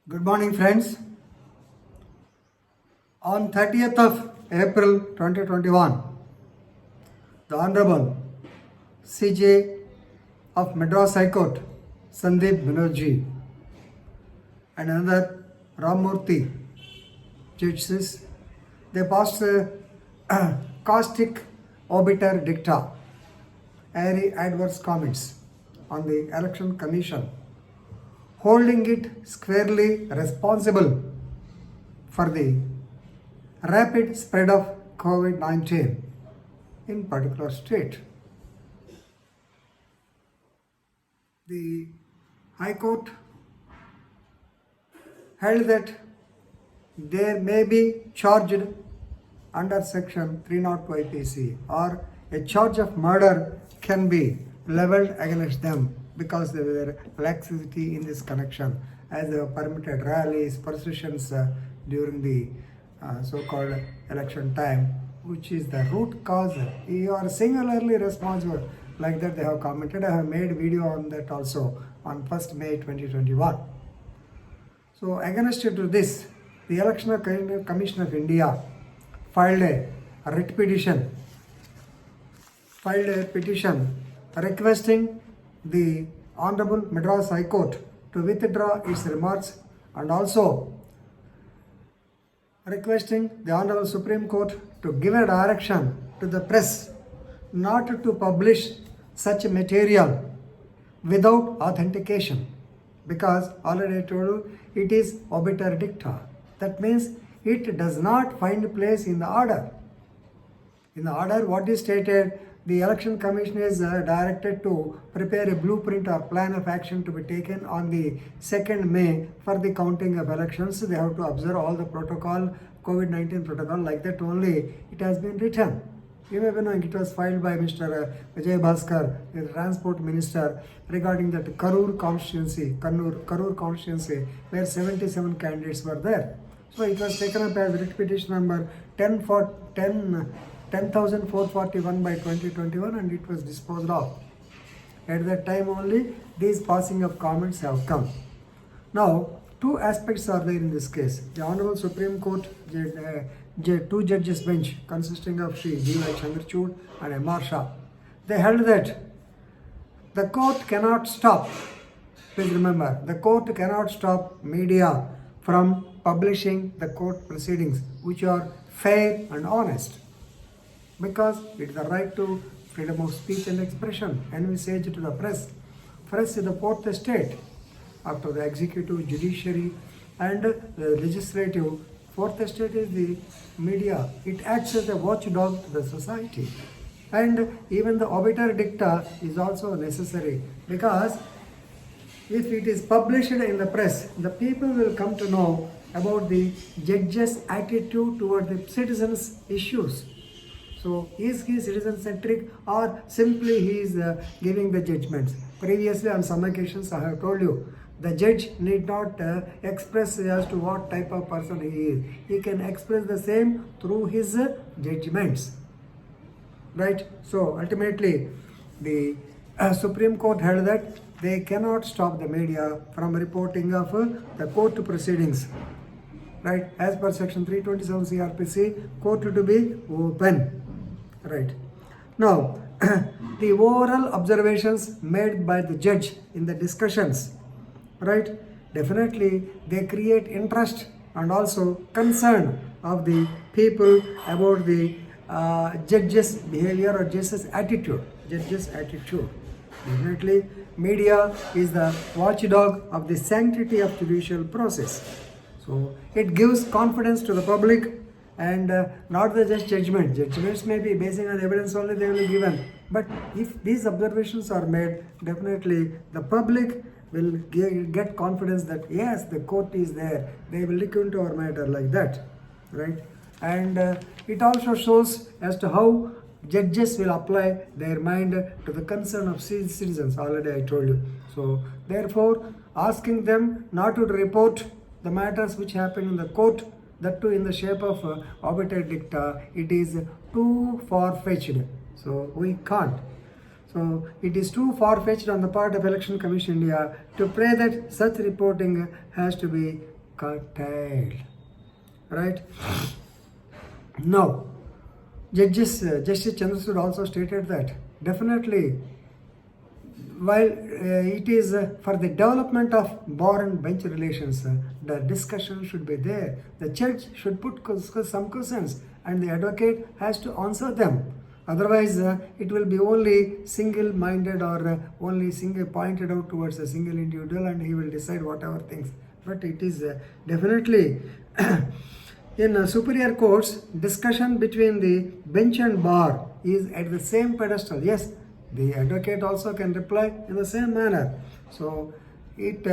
Good morning, friends. On 30th of April 2021, the Honorable CJ of Madras High Court, Sandeep Banerjee, and another Ramurthy judges, they passed a caustic obiter dicta, airy adverse comments on the Election Commission, holding it squarely responsible for the rapid spread of COVID-19 in particular state. The High Court held that they may be charged under section 302 IPC, or a charge of murder can be leveled against them because they were laxity in this connection, as they were permitted rallies, processions during the so-called election time, which is the root cause. You are singularly responsible. Like that they have commented. I have made video on that also on 1st May 2021. So against to this, the Election Commission of India filed a writ petition, requesting the Honorable Madras High Court to withdraw its remarks, and also requesting the Honorable Supreme Court to give a direction to the press not to publish such material without authentication, because already I told you it is obiter dicta. That means it does not find place in the order. In the order, what is stated, the Election Commission is directed to prepare a blueprint or plan of action to be taken on the 2nd May for the counting of elections. They have to observe all the protocol, COVID-19 protocol, like that only it has been written. You may be knowing it was filed by Mr. Vijay Bhaskar, the Transport Minister, regarding that Karur constituency, where 77 candidates were there. So it was taken up as writ petition number 10,441 by 2021, and it was disposed of. At that time only these passing of comments have come. Now, two aspects are there in this case. The Honorable Supreme Court, two judges bench consisting of Shri D.Y. Chandrachud and M.R. Shah, they held that the court cannot stop, please remember, the court cannot stop media from publishing the court proceedings which are fair and honest, because it is the right to freedom of speech and expression, and we say to the press. Press is the fourth estate after the executive, judiciary and the legislative. Fourth estate is the media. It acts as a watchdog to the society. And even the obiter dicta is also necessary, because if it is published in the press, the people will come to know about the judge's attitude toward the citizens' issues. So is he citizen-centric, or simply he is giving the judgments? Previously on some occasions I have told you, the judge need not express as to what type of person he is. He can express the same through his judgments. Right? So ultimately the Supreme Court held that they cannot stop the media from reporting of the court proceedings. Right? As per section 327 CRPC, court to be open. Right. Now, the overall observations made by the judge in the discussions, right, definitely they create interest and also concern of the people about the judge's behavior or judge's attitude. Definitely, media is the watchdog of the sanctity of judicial process. So it gives confidence to the public, and not the just judgment. Judgments may be based on evidence only they will be given. But if these observations are made, definitely the public will get confidence that yes, the court is there. They will look into our matter like that, right? And it also shows as to how judges will apply their mind to the concern of citizens. Already I told you. So therefore, asking them not to report the matters which happen in the court, that too in the shape of obiter dicta, it is too far-fetched. So we can't. So it is too far-fetched on the part of Election Commission India to pray that such reporting has to be curtailed. Right? Now, Justice Chandrachud also stated that definitely, while it is for the development of bar and bench relations, the discussion should be there. The judge should put some questions and the advocate has to answer them. Otherwise, it will be only single-minded or only single pointed out towards a single individual and he will decide whatever things. But it is definitely in superior courts, discussion between the bench and bar is at the same pedestal. Yes, the advocate also can reply in the same manner. So it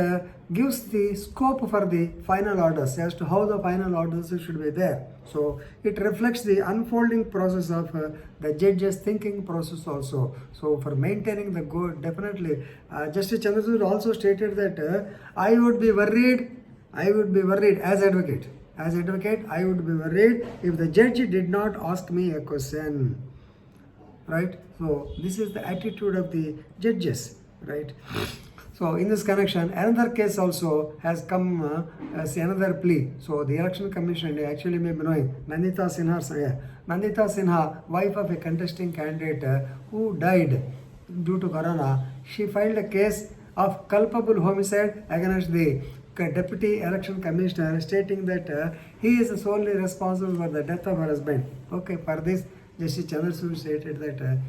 gives the scope for the final orders as to how the final orders should be there. So it reflects the unfolding process of the judge's thinking process also. So for maintaining the goal, definitely Justice Chandrachud also stated that I would be worried as advocate. As advocate, I would be worried if the judge did not ask me a question. Right? So this is the attitude of the judges. Right? So in this connection, another case also has come as another plea. So the Election Commission actually may be knowing Nandita Sinha, wife of a contesting candidate who died due to corona, she filed a case of culpable homicide against the Deputy Election Commissioner, stating that he is solely responsible for the death of her husband. Okay, for this, Justice Chandrachud stated that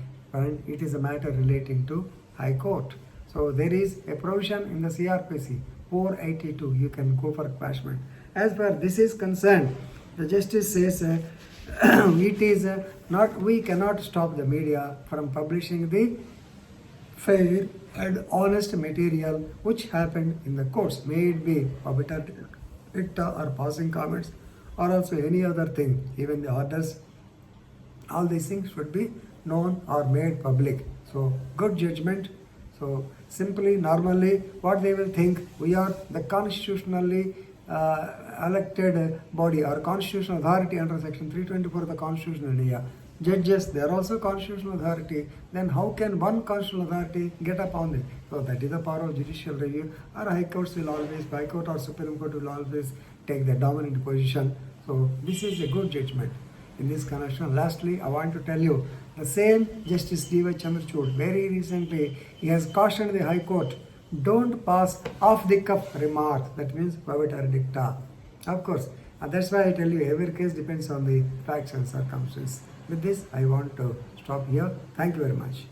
it is a matter relating to High Court. So there is a provision in the CRPC 482. You can go for quashment. As far this is concerned, the justice says it is not. We cannot stop the media from publishing the fair and honest material which happened in the courts. May it be obiter dicta or passing comments or also any other thing, even the orders. All these things should be known or made public. So good judgment. So simply, normally, what they will think, we are the constitutionally elected body or constitutional authority under section 324 of the Constitution of India. Judges, they are also constitutional authority. Then how can one constitutional authority get upon it? So that is the power of judicial review. Or High Court or Supreme Court will always take the dominant position. So this is a good judgment in this connection. Lastly, I want to tell you, the same Justice D.Y. Chandrachud, very recently, he has cautioned the High Court, don't pass off-the-cuff remarks. That means obiter dicta. Of course, and that's why I tell you, every case depends on the facts and circumstances. With this, I want to stop here. Thank you very much.